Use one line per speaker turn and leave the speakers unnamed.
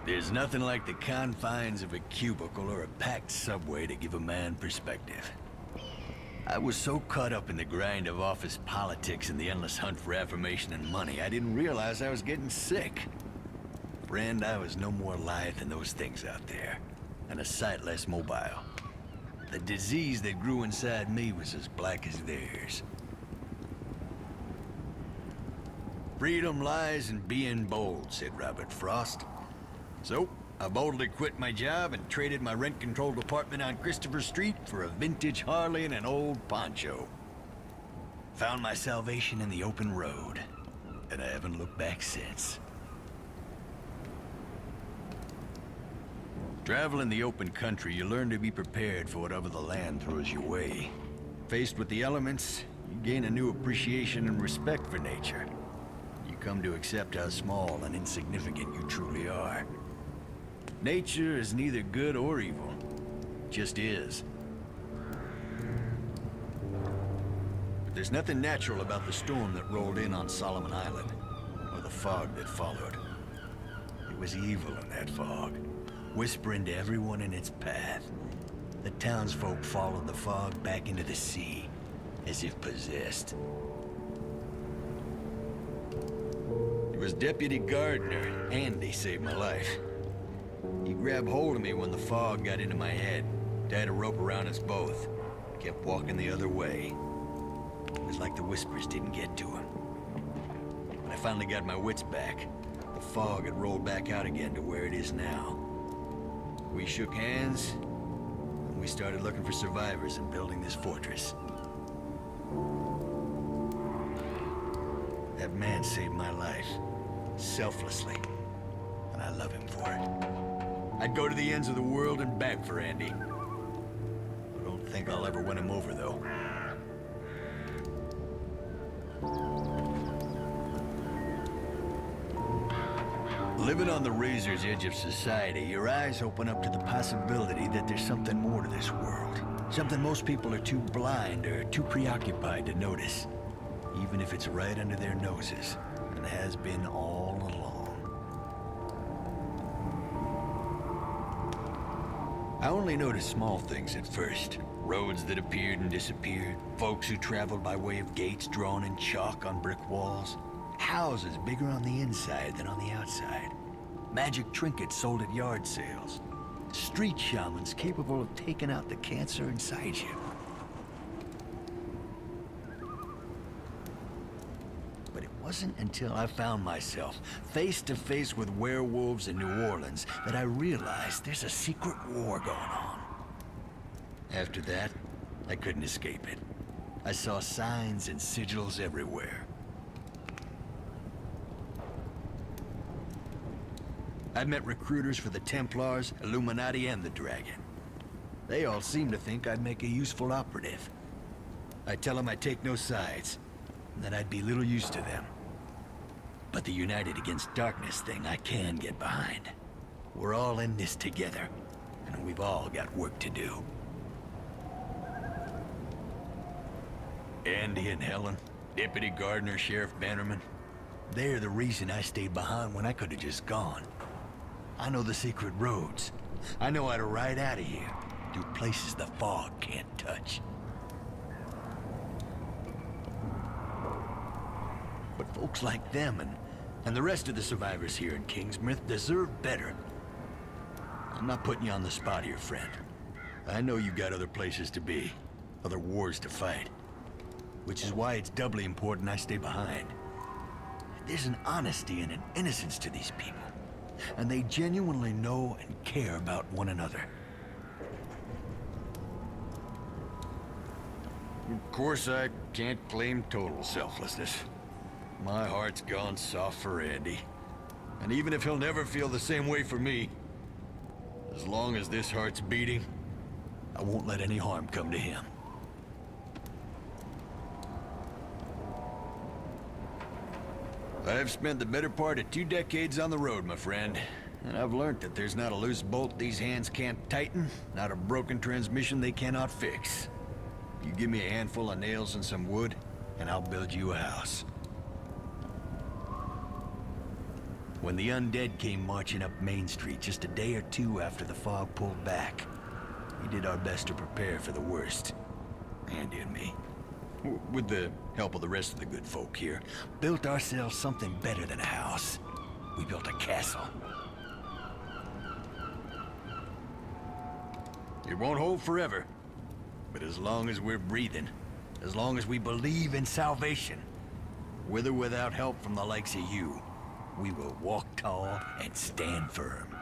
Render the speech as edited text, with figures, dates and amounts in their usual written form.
There's nothing like the confines of a cubicle or a packed subway to give a man perspective. I was so caught up in the grind of office politics and the endless hunt for affirmation and money, I didn't realize I was getting sick. Friend, I was no more lithe than those things out there, and a sight less mobile. The disease that grew inside me was as black as theirs. Freedom lies in being bold, said Robert Frost. So, I boldly quit my job and traded my rent-controlled apartment on Christopher Street for a vintage Harley and an old poncho. Found my salvation in the open road, and I haven't looked back since. Traveling the open country, you learn to be prepared for whatever the land throws your way. Faced with the elements, you gain a new appreciation and respect for nature. You come to accept how small and insignificant you truly are. Nature is neither good or evil, it just is. But there's nothing natural about the storm that rolled in on Solomon Island, or the fog that followed. It was evil in that fog, whispering to everyone in its path. The townsfolk followed the fog back into the sea, as if possessed. It was Deputy Gardener, Andy, saved my life. He grabbed hold of me when the fog got into my head, tied a rope around us both, kept walking the other way. It was like the whispers didn't get to him. When I finally got my wits back, the fog had rolled back out again to where it is now. We shook hands, and we started looking for survivors and building this fortress. That man saved my life, selflessly, and I love him for it. I'd go to the ends of the world and back for Andy. I don't think I'll ever win him over, though. Living on the razor's edge of society, your eyes open up to the possibility that there's something more to this world. Something most people are too blind or too preoccupied to notice, even if it's right under their noses, and has been all along. I only noticed small things at first. Roads that appeared and disappeared, folks who traveled by way of gates drawn in chalk on brick walls, houses bigger on the inside than on the outside, magic trinkets sold at yard sales, street shamans capable of taking out the cancer inside you. But it wasn't until I found myself face to face with werewolves in New Orleans that I realized there's a secret war going on. After that, I couldn't escape it. I saw signs and sigils everywhere. I met recruiters for the Templars, Illuminati, and the Dragon. They all seemed to think I'd make a useful operative. I tell them I take no sides, and that I'd be little use to them. But the United Against Darkness thing I can get behind. We're all in this together, and we've all got work to do. Andy and Helen, Deputy Gardener, Sheriff Bannerman, they're the reason I stayed behind when I could have just gone. I know the secret roads. I know how to ride out of here, through places the fog can't touch. But folks like them and the rest of the survivors here in Kingsmouth deserve better. I'm not putting you on the spot here, friend. I know you got other places to be, other wars to fight. Which is why it's doubly important I stay behind. There's an honesty and an innocence to these people, and they genuinely know and care about one another. Of course, I can't claim total selflessness. My heart's gone soft for Andy. And even if he'll never feel the same way for me, as long as this heart's beating, I won't let any harm come to him. I've spent the better part of 2 decades on the road, my friend, and I've learned that there's not a loose bolt these hands can't tighten, not a broken transmission they cannot fix. You give me a handful of nails and some wood, and I'll build you a house. When the undead came marching up Main Street just a day or two after the fog pulled back, we did our best to prepare for the worst. Andy and me, with the help of the rest of the good folk here, built ourselves something better than a house. We built a castle. It won't hold forever, but as long as we're breathing, as long as we believe in salvation, with or without help from the likes of you, we will walk tall and stand firm.